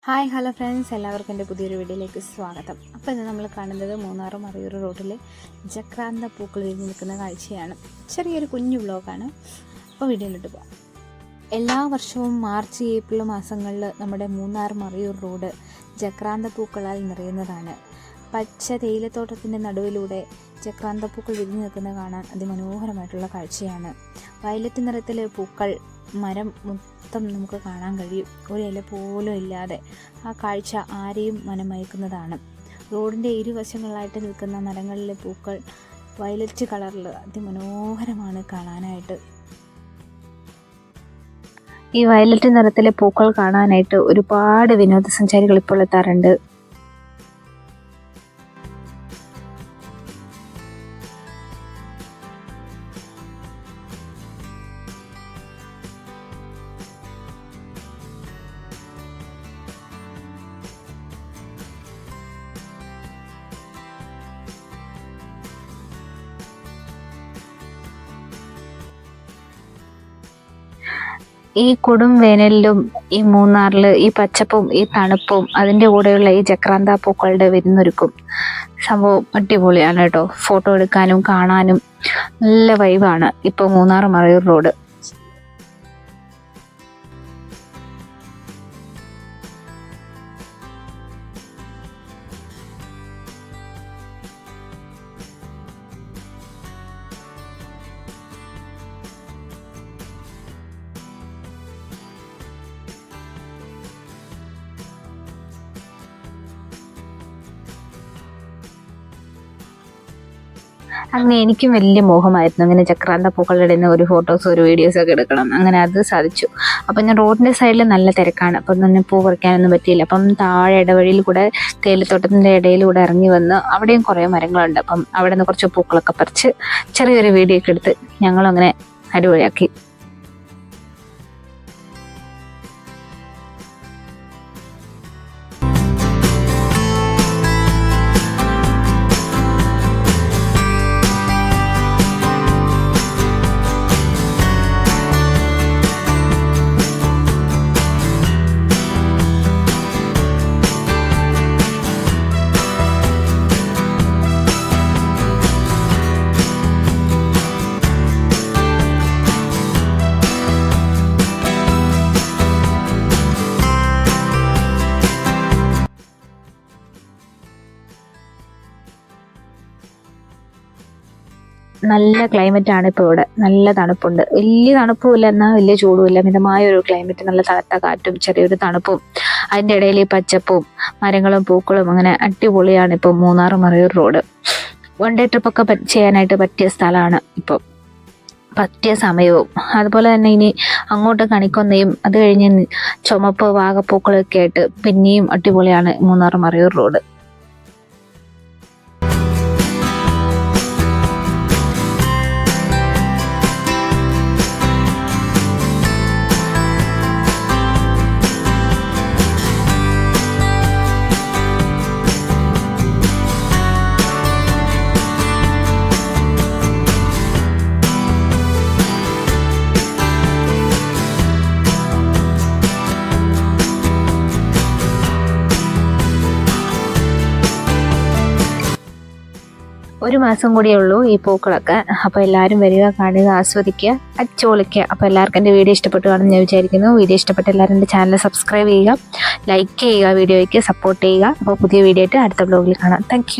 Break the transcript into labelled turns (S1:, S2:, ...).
S1: Hi hello friends, എല്ലാവർക്കും എൻ്റെ പുതിയൊരു വീഡിയോയിലേക്ക് സ്വാഗതം. അപ്പോൾ ഇന്ന് നമ്മൾ കാണുന്നത് മൂന്നാർ മറയൂർ റോഡിലെ ജക്രാന്ത പൂക്കൾ വിരിഞ്ഞ് നിൽക്കുന്ന കാഴ്ചയാണ്. ചെറിയൊരു കുഞ്ഞു വ്ലോഗാണ്. അപ്പോൾ വീഡിയോയിലോട്ട് പോകാം. എല്ലാ വർഷവും മാർച്ച് ഏപ്രിൽ മാസങ്ങളിൽ നമ്മുടെ മൂന്നാർ മറയൂർ റോഡ് ജക്രാന്ത പൂക്കളാൽ നിറയുന്നതാണ്. പച്ച തേയിലത്തോട്ടത്തിൻ്റെ നടുവിലൂടെ ജക്രാന്തപ്പൂക്കൾ വിരിഞ്ഞു നിൽക്കുന്നത് കാണാൻ അതിമനോഹരമായിട്ടുള്ള കാഴ്ചയാണ്. വയലറ്റ് നിറത്തിലെ പൂക്കൾ മരം മൊത്തം നമുക്ക് കാണാൻ കഴിയും. ഒരു ഇല പോലും ഇല്ലാതെ ആ കാഴ്ച ആരെയും മനമയക്കുന്നതാണ്. റോഡിൻ്റെ ഇരുവശങ്ങളിലായിട്ട് നിൽക്കുന്ന മരങ്ങളിലെ പൂക്കൾ വയലറ്റ് കളറിൽ അതിമനോഹരമാണ് കാണാനായിട്ട്. ഈ വയലറ്റ് നിറത്തിലെ പൂക്കൾ കാണാനായിട്ട് ഒരുപാട് വിനോദസഞ്ചാരികൾ ഇപ്പോൾ എത്താറുണ്ട്. ഈ കൊടും വേനലിലും ഈ മൂന്നാറിൽ ഈ പച്ചപ്പും ഈ തണുപ്പും അതിൻ്റെ കൂടെയുള്ള ഈ ജക്രാന്ത പൂക്കളുടെ വിരുന്നൊരുക്കും സംഭവം അടിപൊളിയാണ് കേട്ടോ. ഫോട്ടോ എടുക്കാനും കാണാനും നല്ല വൈബാണ് ഇപ്പോൾ മൂന്നാർ മറയൂർ റോഡ്. അങ്ങനെ എനിക്കും വലിയ മോഹമായിരുന്നു അങ്ങനെ ജക്രാന്ത പൂക്കളുടെ ഇടുന്ന ഒരു ഫോട്ടോസ് ഒരു വീഡിയോസ് ഒക്കെ എടുക്കണം. അങ്ങനെ അത് സാധിച്ചു. അപ്പം ഞാൻ റോഡിൻ്റെ സൈഡിൽ നല്ല തിരക്കാണ്. അപ്പം തന്നെ പൂ പറിക്കാനൊന്നും പറ്റിയില്ല. അപ്പം താഴെ ഇടവഴിയിൽ കൂടെ തേയിലത്തോട്ടത്തിൻ്റെ ഇടയിലൂടെ ഇറങ്ങി വന്ന് അവിടെയും കുറേ മരങ്ങളുണ്ട്. അപ്പം അവിടെ നിന്ന് കുറച്ച് പൂക്കളൊക്കെ പറിച്ച് ചെറിയൊരു വീഡിയോ ഒക്കെ എടുത്ത് ഞങ്ങളങ്ങനെ അടിപൊളിയാക്കി. നല്ല ക്ലൈമറ്റ് ആണ് ഇപ്പോൾ ഇവിടെ. നല്ല തണുപ്പുണ്ട്. വലിയ തണുപ്പുമില്ല എന്നാൽ വലിയ ചൂടുമില്ല. മിതമായ ഒരു ക്ലൈമറ്റ്. നല്ല തണുത്ത കാറ്റും ചെറിയൊരു തണുപ്പും അതിൻ്റെ ഇടയിൽ ഈ പച്ചപ്പും മരങ്ങളും പൂക്കളും അങ്ങനെ അടിപൊളിയാണ് ഇപ്പോൾ Munnar Marayoor road. One day ട്രിപ്പൊക്കെ ചെയ്യാനായിട്ട് പറ്റിയ സ്ഥലമാണ് ഇപ്പോൾ. പറ്റിയ സമയവും അതുപോലെ തന്നെ ഇനി അങ്ങോട്ട് കണിക്കൊന്നയും അത് കഴിഞ്ഞ് ചുമപ്പ് വാഗപ്പൂക്കളൊക്കെ ആയിട്ട് പിന്നെയും അടിപൊളിയാണ് മൂന്നാർ മറയൂർ റോഡ്. ഒരു മാസം കൂടിയേ ഉള്ളൂ ഈ പൂക്കളൊക്കെ. അപ്പോൾ എല്ലാവരും വരിക, കാണുക, ആസ്വദിക്കുക, അടിച്ചുപൊളിക്കുക. അപ്പോൾ എല്ലാവർക്കും എൻ്റെ വീഡിയോ ഇഷ്ടപ്പെട്ടു കാണുമെന്ന് ഞാൻ വിചാരിക്കുന്നു. വീഡിയോ ഇഷ്ടപ്പെട്ട എല്ലാവരും എൻ്റെ ചാനൽ സബ്സ്ക്രൈബ് ചെയ്യുക, ലൈക്ക് ചെയ്യുക, വീഡിയോയ്ക്ക് സപ്പോർട്ട് ചെയ്യുക. അപ്പോൾ പുതിയ വീഡിയോ ആയിട്ട് അടുത്ത ബ്ലോഗിൽ കാണാം. താങ്ക്